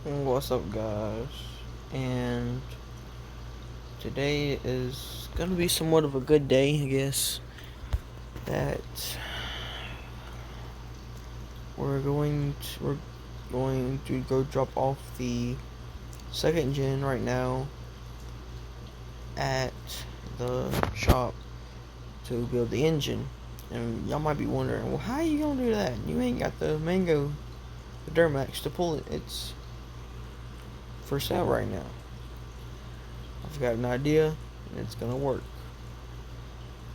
What's up, guys? And today is gonna be somewhat of a good day, I guess. That we're going to go drop off the second gen right now at the shop to build the engine. And y'all might be wondering, well, how you gonna do that? You ain't got the the Duramax to pull it. It's for sale right now. I've got an idea, and it's gonna work.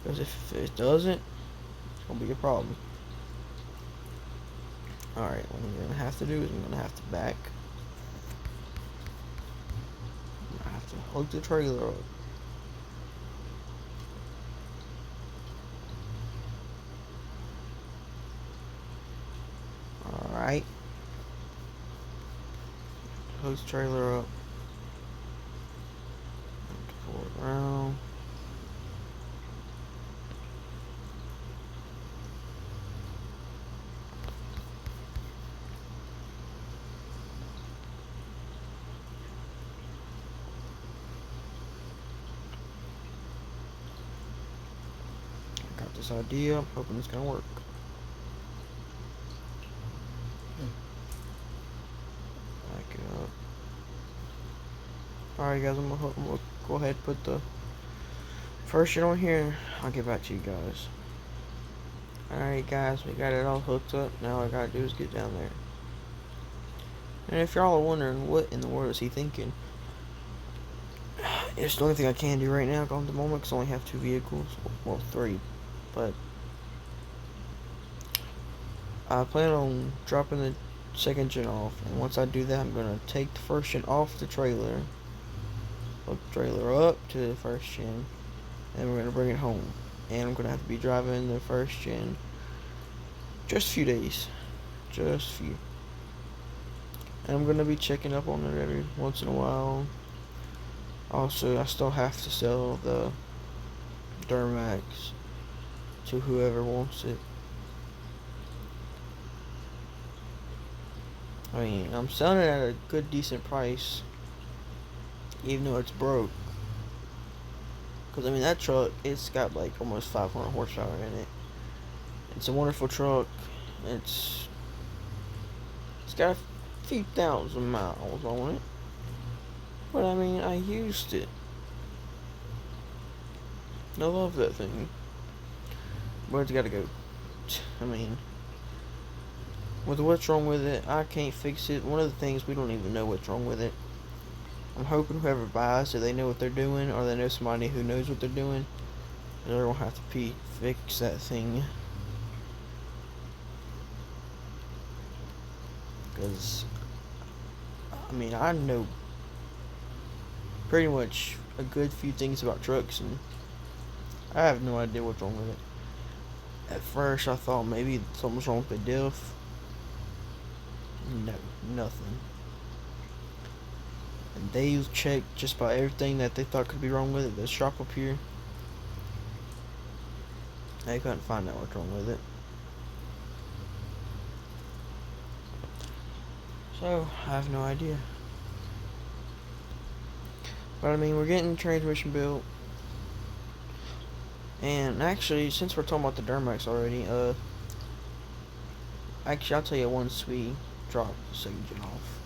Because if it doesn't, it's gonna be a problem. Alright, what I'm gonna have to do is I'm gonna have to back. I have to hook the trailer up. Alright. Hook the trailer up. Pull it around. I got this idea. I'm hoping it's gonna work. Back it up. Alright, guys, I'm gonna go ahead and put the first shit on here. I'll get back to you guys. Alright, guys, we got it all hooked up. Now all I gotta do is get down there. And if y'all are wondering what in the world is he thinking, it's the only thing I can do right now at the moment because I only have 2 vehicles. Well, 3. But I plan on dropping the second gen off, and once I do that, I'm gonna take the first gen off the trailer, hook the trailer up to the first gen, and we're gonna bring it home. And I'm gonna have to be driving the first gen just a few days, just a few. And I'm gonna be checking up on it every once in a while. Also, I still have to sell the Duramax to whoever wants it. I mean, I'm selling it at a good, decent price, even though it's broke. Because, I mean, that truck, it's got like almost 500 horsepower in it. It's a wonderful truck. It's got a few thousand miles on it. But, I mean, I used it. I love that thing. But it's gotta go. I mean, with what's wrong with it, I can't fix it. One of the things, we don't even know what's wrong with it. I'm hoping whoever buys it, they know what they're doing, or they know somebody who knows what they're doing. They're gonna have to fix that thing. Because, I mean, I know pretty much a good few things about trucks, and I have no idea what's wrong with it. At first, I thought maybe something's wrong with the diff. No, nothing. And they checked just about everything that they thought could be wrong with it. The shop up here, they couldn't find out what's wrong with it. So, I have no idea. But I mean, we're getting the transmission built. And actually, since we're talking about the Duramax already, actually, I'll tell you once we drop the second gen off.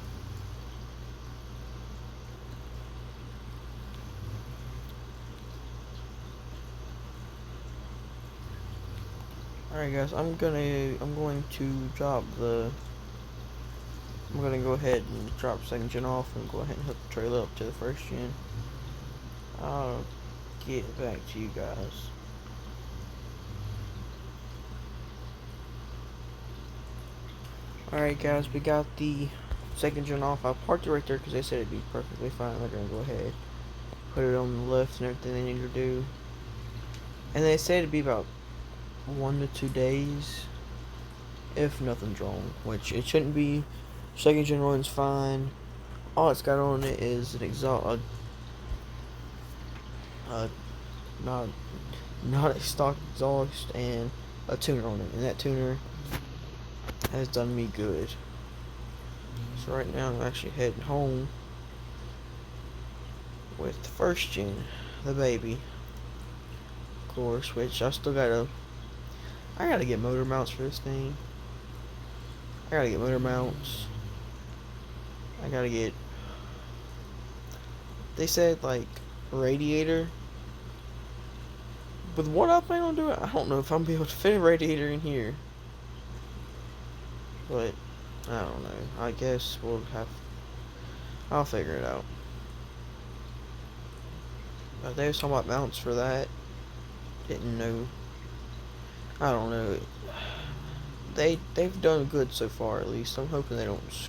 Alright, guys, I'm going to I'm gonna go ahead and drop second gen off and go ahead and hook the trailer up to the first gen. I'll get back to you guys. Alright, guys, we got the second gen off. I parked it right there because they said it'd be perfectly fine. They're gonna go ahead, put it on the lift and everything they need to do. And they said it'd be about 1 to 2 days if nothing's wrong, which it shouldn't be. Second gen runs fine. All it's got on it is an exhaust, not a stock exhaust, and a tuner on it, and that tuner has done me good. So right now I'm actually heading home with the first gen, the baby, of course, which I gotta get motor mounts for this thing. I gotta get motor mounts. I gotta get, they said like radiator. With what I plan on doing, I don't know if I'm gonna be able to fit a radiator in here. But I don't know. I guess I'll figure it out. But they was talking about mounts for that. Didn't know. I don't know. They've done good so far, at least. I'm hoping they don't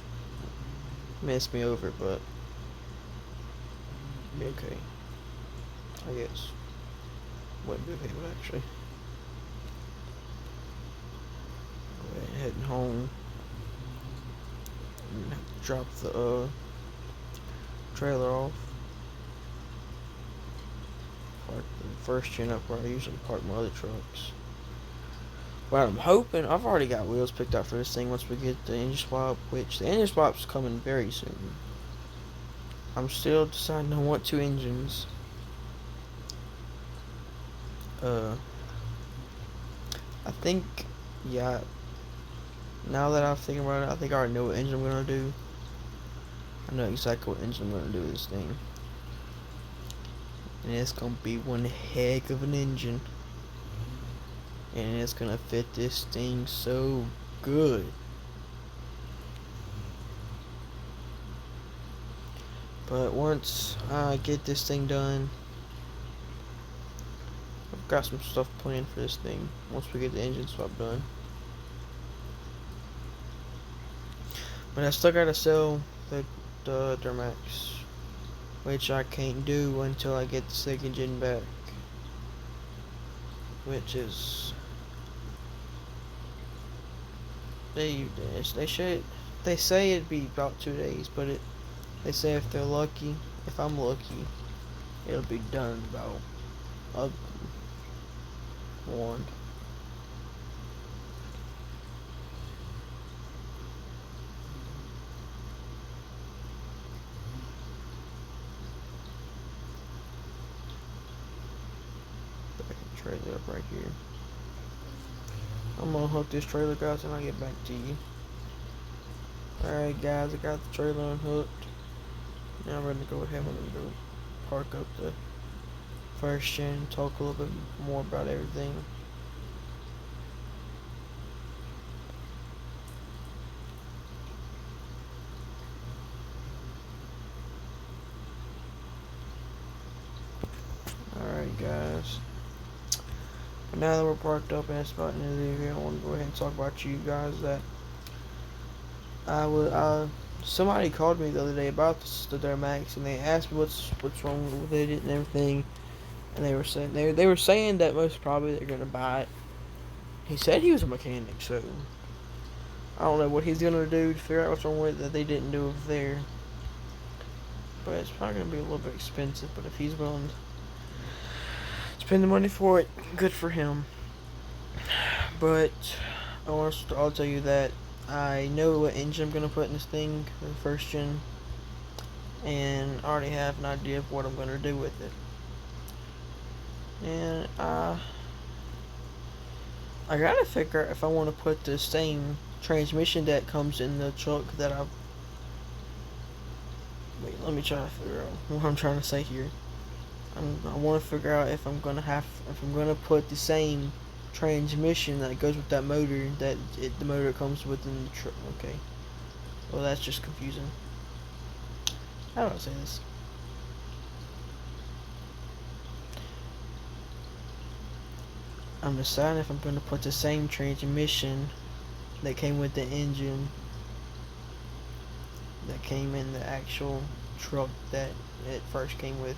mess me over, but okay. I guess. Wouldn't be okay, but actually. Go ahead, heading home. And drop the trailer off. Park the first gen up where I usually park my other trucks. But I'm hoping, I've already got wheels picked out for this thing once we get the engine swap, which the engine swap's coming very soon. I'm still deciding on what two engines. I think, yeah, now that I'm thinking about it, I think I already know what engine I'm gonna do. I know exactly what engine I'm gonna do with this thing. And it's gonna be one heck of an engine. And it's gonna fit this thing so good. But once I get this thing done, I've got some stuff planned for this thing once we get the engine swap done. But I still gotta sell the Duramax, which I can't do until I get the second gen back, which is they say it'd be about 2 days, but they say if I'm lucky, it'll be done about one. Trailer up right here. I'm gonna hook this trailer, guys, and I'll get back to you. Alright, guys, I got the trailer unhooked. Now I'm ready to go ahead and go park up the first gen, talk a little bit more about everything. Alright, guys. But now that we're parked up and it's about the end of the video, I want to go ahead and talk about you guys that somebody called me the other day about the Duramax, and they asked me what's wrong with it and everything, and they were saying that most probably they're gonna buy it. He said he was a mechanic, so I don't know what he's gonna do to figure out what's wrong with it that they didn't do over there. But it's probably gonna be a little bit expensive. But if he's willing to spend the money for it, good for him. But I'll tell you that I know what engine I'm gonna put in this thing, the first gen, and I already have an idea of what I'm gonna do with it. And I gotta figure out if I want to put the same transmission that comes in the truck that I've. Wait, let me try to figure out what I'm trying to say here. I want to figure out if I'm gonna put the same transmission that goes with that motor the motor comes with in the truck. Okay. Well, that's just confusing. How do I say this? I'm deciding if I'm gonna put the same transmission that came with the engine that came in the actual truck that it first came with.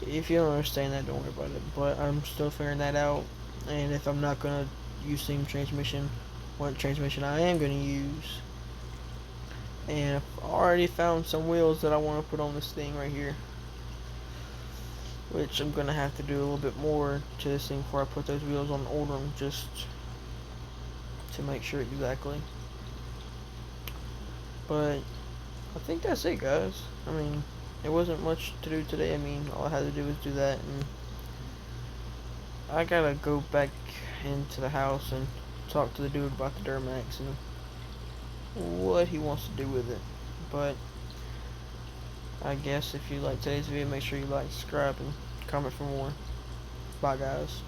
If you don't understand that, don't worry about it. But I'm still figuring that out. And if I'm not gonna use same transmission, what transmission I am gonna use. And I've already found some wheels that I want to put on this thing right here, which I'm gonna have to do a little bit more to this thing before I put those wheels on and order them, just to make sure exactly. But I think that's it, guys. I mean, it wasn't much to do today. I mean, all I had to do was do that, and I gotta go back into the house and talk to the dude about the Duramax and what he wants to do with it. But I guess if you like today's video, make sure you like, subscribe, and comment for more. Bye, guys.